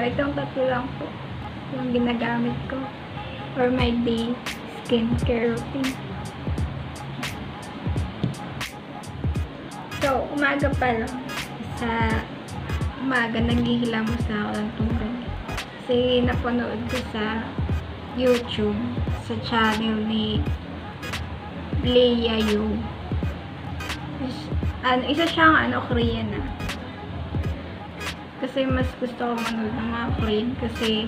So, itong tatlo lang po yung ginagamit ko for my day skincare routine. So, umaga pa lang. Sa umaga, naghihilamos na ako ng tubig. Kasi napanood ko sa YouTube, sa channel ni Yu. Isa siyang Korean na. Kasi mas gusto ko manood ng mga Korean kasi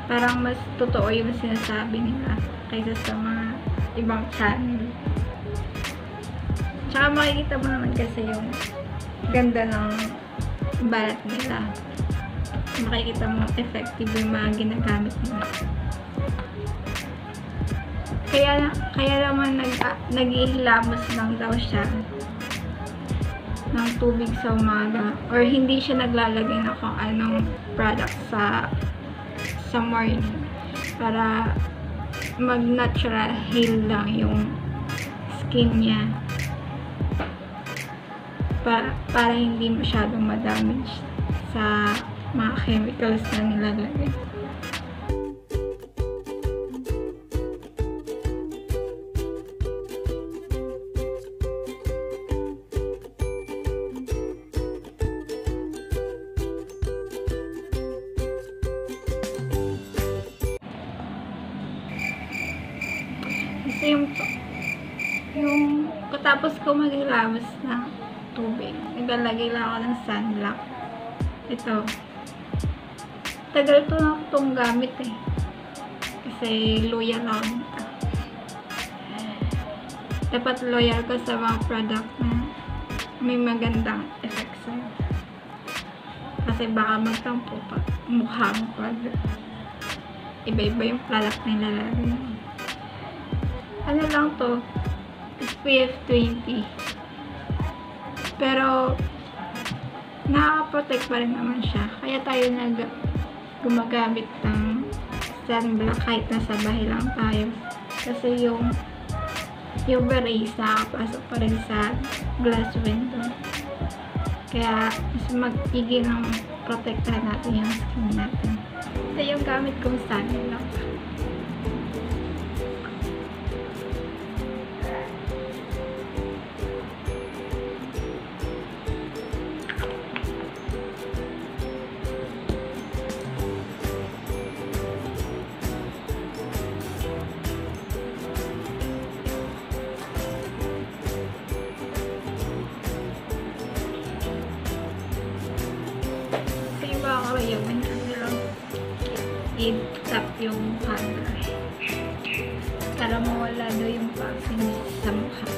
parang mas totoo yung sinasabi nila kaysa sa mga ibang channel. Tsaka makikita mo naman kasi yung ganda ng balat nila. Makikita mo effective yung mga ginagamit nila. Kaya naman naghihilamos lang daw siya ng tubig sa umaga, or hindi siya naglalagay na kung anong product sa morning para mag-natural heal lang yung skin niya para hindi masyadong ma-damage sa mga chemicals na nilalagay. Yung katapos ko maghilamos ng tubig, naglalagay lang ako ng sunblock. Ito. Tagal to na itong gamit eh. Kasi loyal ako nito. Dapat loyal ka sa mga product na may magandang effect sa'yo. Kasi baka magtampo pa mukha mo pag iba-iba yung product na nilalagay mo. Ano lang to, SPF 20. Pero nakaka-protect pa rin naman siya. Kaya tayo gumagamit ng sunblock kahit nasa bahay lang tayo. Kasi yung rays nakakapasok pa rin sa glass window. Kaya mas mag-igil ng protektahan natin yung skin natin. Ito yung gamit kong sunblock. Yung i-tap yung camera para mawala daw yung vaccine sa mukha.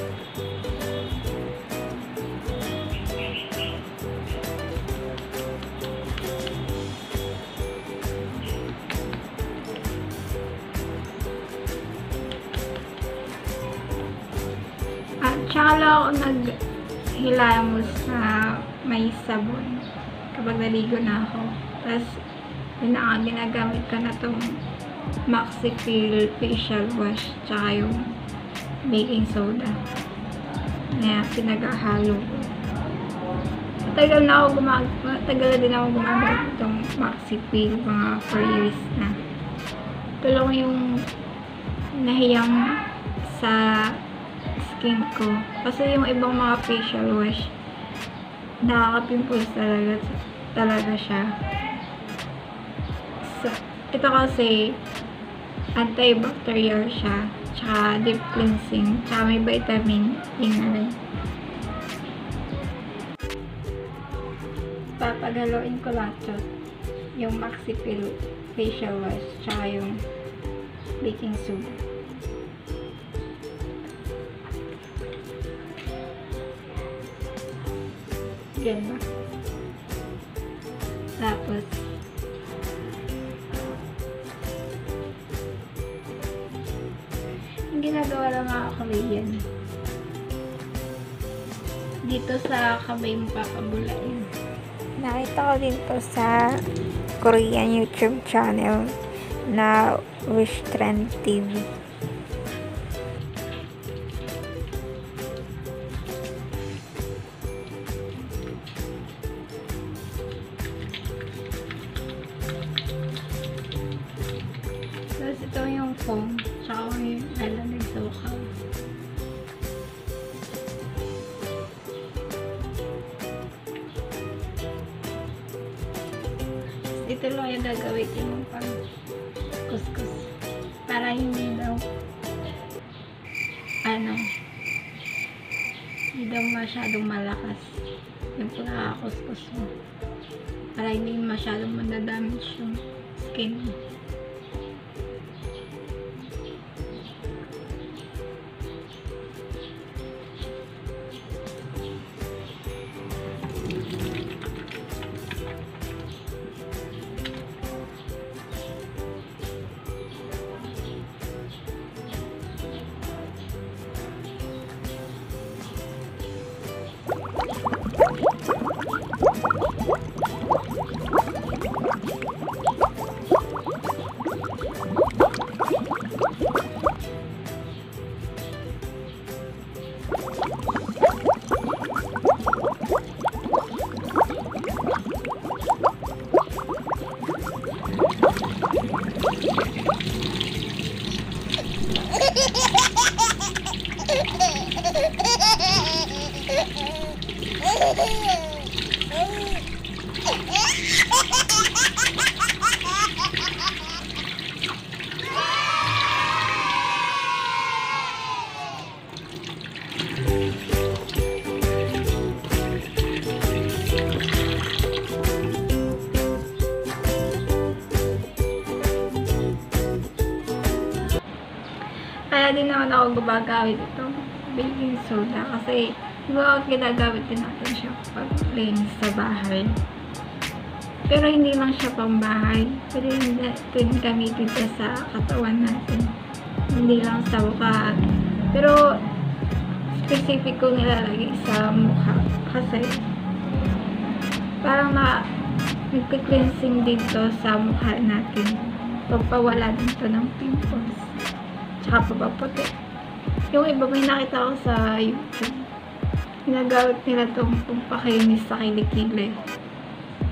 At tsaka lang ako naghilamos na may sabon kapag naligo na ako. Tapos, ginagamit ko na itong Maxipell Facial wash tsaka yung baking soda na pinaghahalo ko. Matagal na din ako gumagamit itong Maxipell, mga 4 years na. Ito lang yung nahiyang sa skin ko. Kasi yung ibang mga facial wash, nakaka-pimples talaga siya. So, ito kasi antibacterial siya, tsaka deep cleansing, tsaka may vitamin E na rin. Papaghaluin ko lahat ito, yung Maxipell Facial wash, tsaka yung baking soda. Ganun. Tapos yung ginagawa lang mga Korean, dito sa kamay mo papabulain. Nakita ko dito sa Korean YouTube channel na Wish Trend TV. Ito lang yung gagawin yung pang kuskus para hindi daw hindi daw masyadong malakas yung pagkakakuskus mo para hindi masyadong madadamage yung skin mo. Kaya din naman ako gumagamit itong baking soda kasi ginagamit din natin siya pag linis sa bahay. Pero hindi lang siya pang bahay. Pwede din gamitin siya sa katawan natin. Hindi lang sa mukha. Pero specific ko nilalagay sa mukha kasi parang nagka-cleansing dito sa mukha natin. Pagpawala dito ng pimples. Tsaka papaputi. Yung iba may nakita ko sa YouTube. Ginagamit nila itong pampakinis sa kilikili.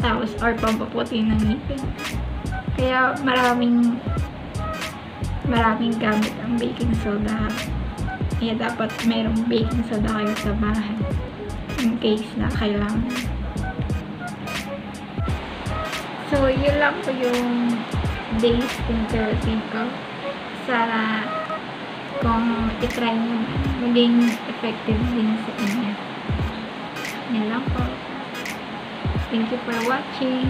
Tapos, or pampaputi ng ngipin. Kaya maraming gamit ang baking soda. Kaya dapat mayroong baking soda kayo sa bahay. In case na kailangan. So, yun lang po yung day skincare routine ko. Sana kung itry nyo maging effective din sa inyo. Yan lang po. Thank you for watching.